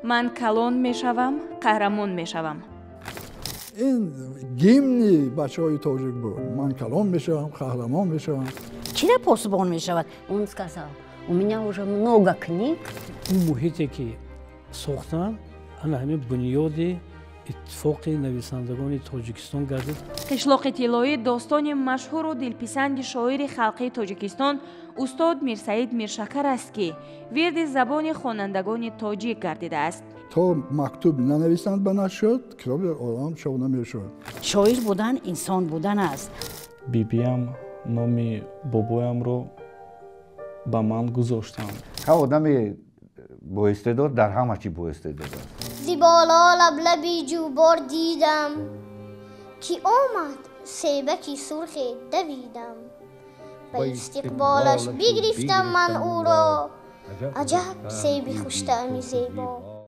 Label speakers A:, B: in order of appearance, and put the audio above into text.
A: من کلان میشوم، قهرمان میشوم.
B: این گیمنی بچه های تاجیک بود. من کلان میشم، قهرمان میشم.
C: چرا پاسبان میشود؟ Он сказал, у меня уже много книг.
D: اون محیطی که ساختن انا همه بنیاد اتفاق نویسندگان تاجیکستان گردید.
A: قشلاق طلایی داستان مشهور و دلپسند شاعر خلقی تاجیکستان استاد میرسعید میرشکر است که ورد زبان خوانندگان تاجیک گردیده است.
B: تا مکتوب ننویسند به نشد کتاب آرام چاپ نمیشد.
C: شاعر بودن انسان بودن است.
E: بیبیم نامی بابایم رو به من گذاشتم.
F: که آدم با استعداد در همه چی با استعداد است.
G: زیبالا لبلبی جوبار دیدم که آمد سیبکی سرخ دویدم به استقبالش بگرفتم من او را عجب سیبی خوش طعمی زیبا.